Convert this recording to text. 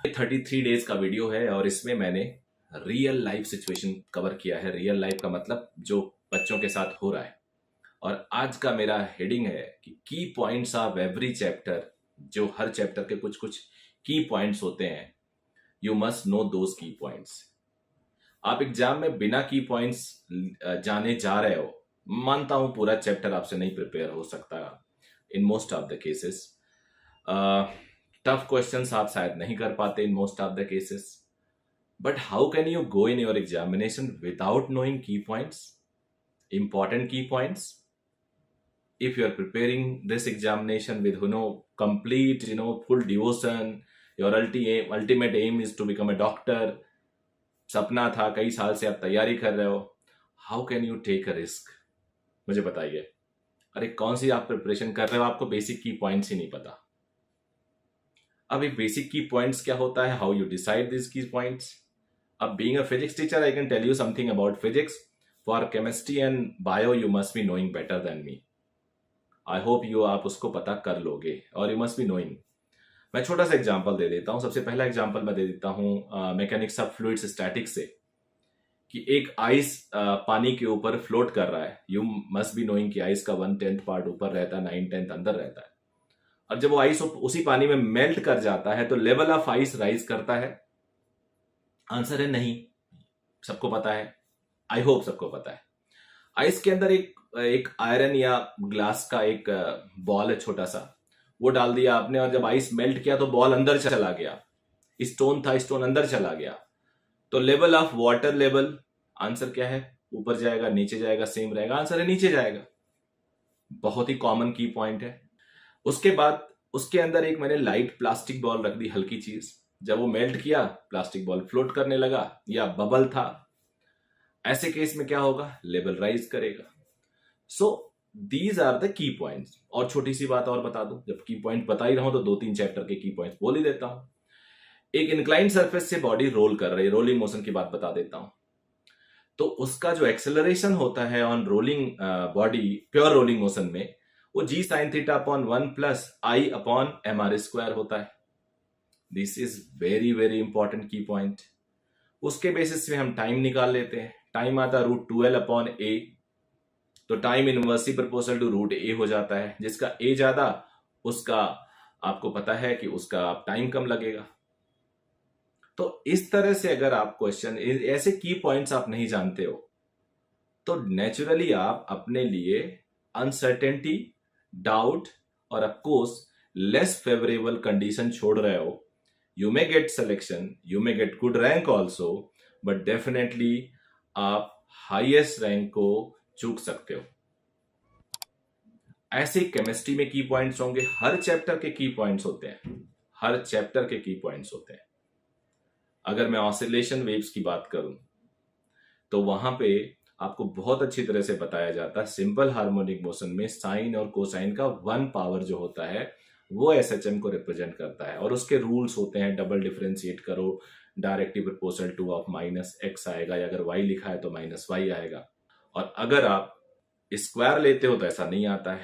33 days का video है और इसमें मैंने रियल लाइफ सिचुएशन कवर किया है। रियल लाइफ का मतलब जो बच्चों के साथ हो रहा है। और आज का मेरा हेडिंग है कि की पॉइंट्स ऑफ एवरी चैप्टर। जो हर चैप्टर के कुछ कुछ की पॉइंट्स होते हैं, यू मस्ट नो दोज की पॉइंट्स। आप एग्जाम में बिना की पॉइंट्स जाने जा रहे हो, मानता हूं पूरा चैप्टर आपसे नहीं प्रिपेयर हो सकता in most of the cases. Tough questions आप शायद नहीं कर पाते in most of the cases, but how can you go in your examination without knowing की points, important key points? If you are preparing this examination with complete full devotion, your ultimate aim is to become a doctor, सपना था, कई साल से आप तैयारी कर रहे हो, how can you take a risk? मुझे बताइए। अरे कौन सी आप प्रिपरेशन कर रहे हो, आपको बेसिक की पॉइंट्स ही नहीं पता। अब ये बेसिक की पॉइंट्स क्या होता है, how you decide this key points? अब being a physics teacher I can tell you something about physics. For chemistry and bio, you must be knowing better than me. I hope आप उसको पता कर लोगे और you must be knowing. मैं छोटा सा एग्जांपल दे देता हूँ। सबसे पहला एग्जांपल मैं दे देता हूँ मैकेनिक्स ऑफ फ्लूइड्स स्टैटिक्स से, कि एक आइस पानी के ऊपर फ्लोट कर रहा है। यू मस्ट बी नोइंग कि आइस का 1/10 पार्ट ऊपर रहता है, 9/10 अंदर रहता है। और जब वो आइस उसी पानी में मेल्ट कर जाता है तो लेवल ऑफ आइस राइज करता है। आंसर है नहीं। सबको पता है, आई होप सबको पता है। आइस के अंदर एक आयरन या ग्लास का एक बॉल है छोटा सा, वो डाल दिया आपने, और जब आइस मेल्ट किया तो बॉल अंदर चला गया। स्टोन था, स्टोन अंदर चला गया। तो level of water level, answer क्या है? ऊपर जाएगा, नीचे जाएगा, सेम रहेगा? आंसर है नीचे जाएगा। बहुत ही कॉमन की पॉइंट है। उसके बाद उसके अंदर एक मैंने लाइट प्लास्टिक बॉल रख दी, हल्की चीज। जब वो मेल्ट किया, प्लास्टिक बॉल फ्लोट करने लगा, या बबल था। ऐसे केस में क्या होगा? लेवल राइज करेगा। So these are the key points. और छोटी सी बात और बता दूं, जब की पॉइंट बता ही रहा हूं तो 2-3 चैप्टर के की पॉइंट्स बोल ही देता हूं। एक इंक्लाइन सरफेस से बॉडी रोल कर रही है, रोलिंग मोशन की बात बता देता हूं। तो उसका जो एक्सेलरेशन होता है on rolling body, pure rolling motion में, वो जी साइन थीटा अपॉन 1 प्लस आई अपॉन mr² होता है। This is very very important की पॉइंट। उसके बेसिस पे हम टाइम निकाल लेते हैं। टाइम आता है √12 अपॉन ए, तो time inversely proportional to √a हो जाता है। जिसका a ज्यादा, उसका आपको पता है कि उसका टाइम कम लगेगा। तो इस तरह से अगर आप क्वेश्चन, ऐसे की पॉइंट्स आप नहीं जानते हो, तो नेचुरली आप अपने लिए अनसर्टेनिटी, डाउट और ऑफकोर्स लेस फेवरेबल कंडीशन छोड़ रहे हो। You may gate selection, you may get good rank also, but definitely आप हाईएस्ट रैंक को चूक सकते हो। ऐसे केमिस्ट्री में की पॉइंट्स होंगे, हर चैप्टर के की पॉइंट्स होते हैं, हर चैप्टर के की पॉइंट्स होते हैं। अगर मैं ऑसिलेशन वेव्स की बात करूं तो वहां पे आपको बहुत अच्छी तरह से बताया जाता है, सिंपल हार्मोनिक मोशन में साइन और कोसाइन का 1 पावर जो होता है वो एसएचएम को रिप्रेजेंट करता है। और उसके रूल्स होते हैं, डबल डिफरेंशिएट करो, directly proportional two of -x आएगा, या अगर y लिखा है तो -y आएगा। और अगर आप स्क्वायर लेते हो तो ऐसा नहीं आता है।